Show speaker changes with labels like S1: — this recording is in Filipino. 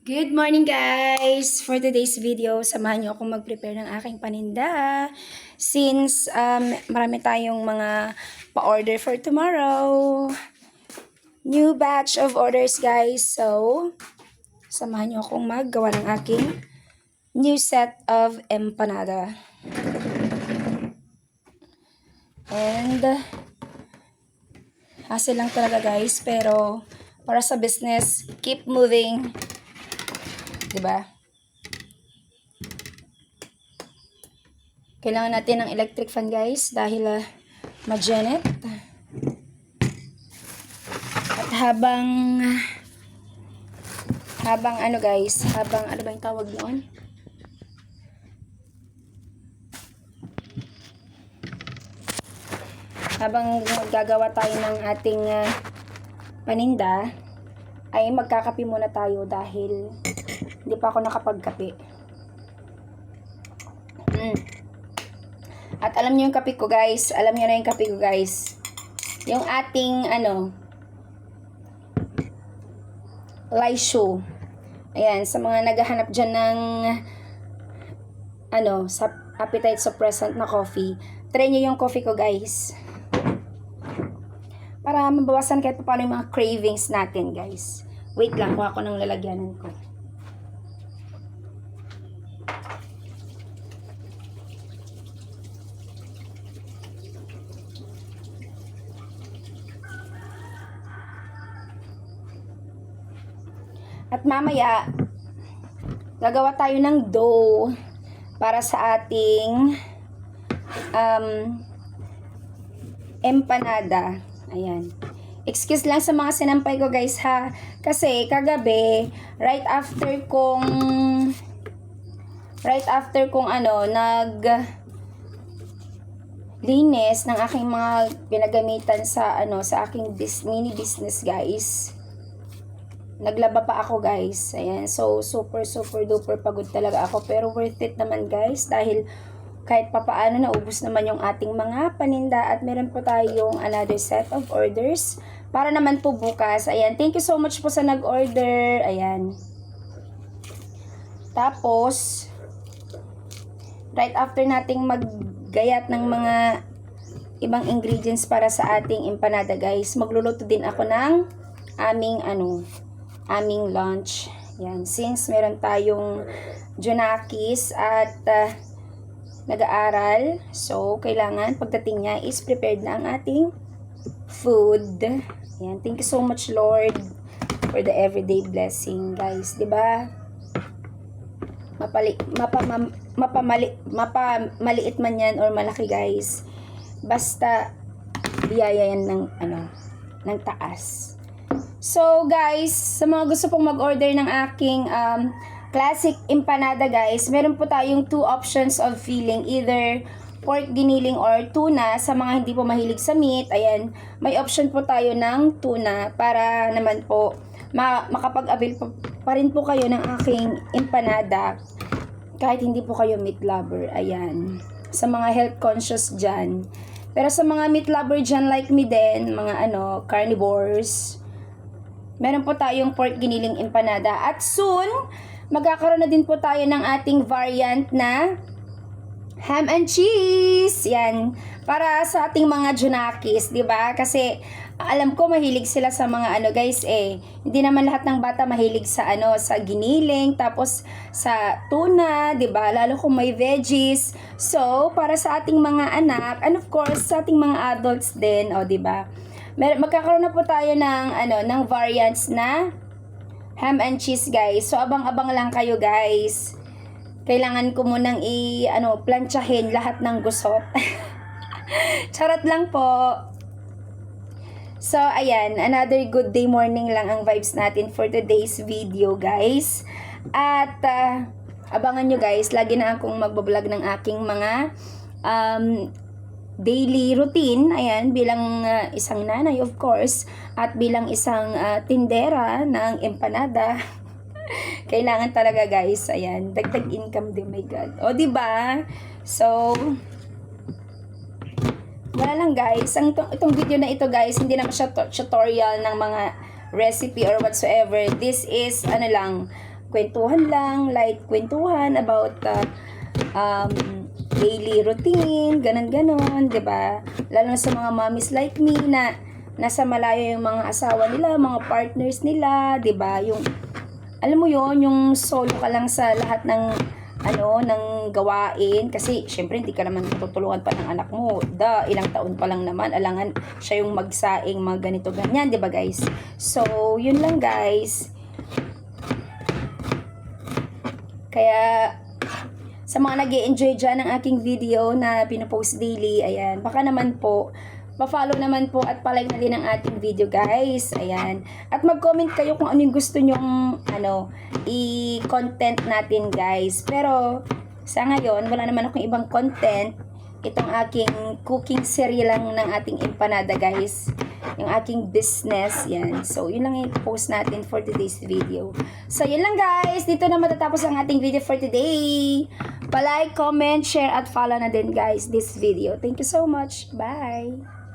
S1: Good morning guys! For today's video, samahan niyo akong mag-prepare ng aking paninda. Since marami tayong mga pa-order for tomorrow. New batch of orders guys. So, samahan niyo akong maggawa ng aking new set of empanada. And, hassle lang talaga guys. Pero, para sa business, keep moving. Diba? Kailangan natin ng electric fan guys dahil magenit. At habang ano guys, ano ba yung tawag noon? Habang gagawa tayo ng ating paninda, ay magkakape muna tayo dahil hindi pa ako nakapagkape. At alam niyo yung kape ko guys, alam niyo na yung kape ko guys. Yung ating Laishu. Ayan, sa mga naghahanap dyan ng sa appetite suppressant na coffee, try nyo yung coffee ko guys. Para mabawasan kahit paano yung mga cravings natin guys. Wait lang, kuha ko ng lalagyanan ko. At mamaya, gagawa tayo ng dough para sa ating empanada. Ayan. Excuse lang sa mga sinampay ko guys ha. Kasi kagabi, right after kong linis ng aking mga pinagamitan sa sa aking mini business guys. Naglaba pa ako guys. Ayan. So, super duper pagod talaga ako. Pero worth it naman guys. Dahil kahit papaano naubos naman yung ating mga paninda. At meron po tayong another set of orders. Para naman po bukas. Ayan. Thank you so much po sa nag-order. Ayan. Tapos, right after nating maggayat ng mga ibang ingredients para sa ating empanada guys. Magluluto din ako ng aming lunch. Yan. Since meron tayong Junakis at nag-aaral, so kailangan pagdating niya is prepared na ang ating food. Yan. Thank you so much Lord for the everyday blessing guys. Diba? Mapamaliit man yan or malaki guys. Basta biyaya yan ng taas. So guys, sa mga gusto pong mag-order ng aking classic empanada guys, meron po tayong two options of filling, either pork giniling or tuna. Sa mga hindi po mahilig sa meat, ayan, may option po tayo ng tuna para naman po makapag-avail pa rin po kayo ng aking empanada kahit hindi po kayo meat lover. Ayan, sa mga health conscious dyan. Pero sa mga meat lover dyan like me din, mga carnivores, meron po tayong pork giniling empanada. At soon, magkakaroon na din po tayo ng ating variant na ham and cheese. Yan. Para sa ating mga Junakis, di ba? Kasi alam ko mahilig sila sa mga guys Hindi naman lahat ng bata mahilig sa sa giniling, tapos sa tuna, di ba? Lalo kung may veggies. So, para sa ating mga anak, and of course, sa ating mga adults din, di ba? Magkakaroon na po tayo ng variants na ham and cheese guys. So abang-abang lang kayo guys. Kailangan ko munang plantsahin lahat ng gusot. Charot lang po. So ayan, another good day morning lang ang vibes natin for today's video guys. At abangan nyo guys, lagi na akong magbablog ng aking mga daily routine, ayan, bilang isang nanay of course, at bilang isang tindera ng empanada. Kailangan talaga guys, ayan, dagdag income din, my God. O, diba? So, wala lang guys, itong video na ito guys, hindi naman siya tutorial ng mga recipe or whatsoever. This is kwentuhan lang, light kwentuhan about daily routine, ganon-ganon, 'di ba? Lalo na sa mga mommies like me na nasa malayo yung mga asawa nila, mga partners nila, 'di ba? Yung alam mo yon, yung solo ka lang sa lahat ng ng gawain kasi syempre hindi ka naman tutulungan pa ng anak mo. Ilang taon pa lang naman, alangan siya yung magsaing mga ganito ganyan, 'di ba guys? So, yun lang guys. Kaya sa mga nag-e-enjoy dyan ng aking video na pinopost daily, ayan, baka naman po pa-follow naman po at pa-like na din ang ating video guys. Ayan. At mag-comment kayo kung ano yung gusto nyong i-content natin guys. Pero sa ngayon, wala naman akong ibang content. Itong aking cooking series lang ng ating empanada guys. Yung aking business. Yan. So, yun lang i-post natin for today's video. So, yun lang guys. Dito na matatapos ang ating video for today. Pa-like, comment, share, at follow na din guys this video. Thank you so much. Bye!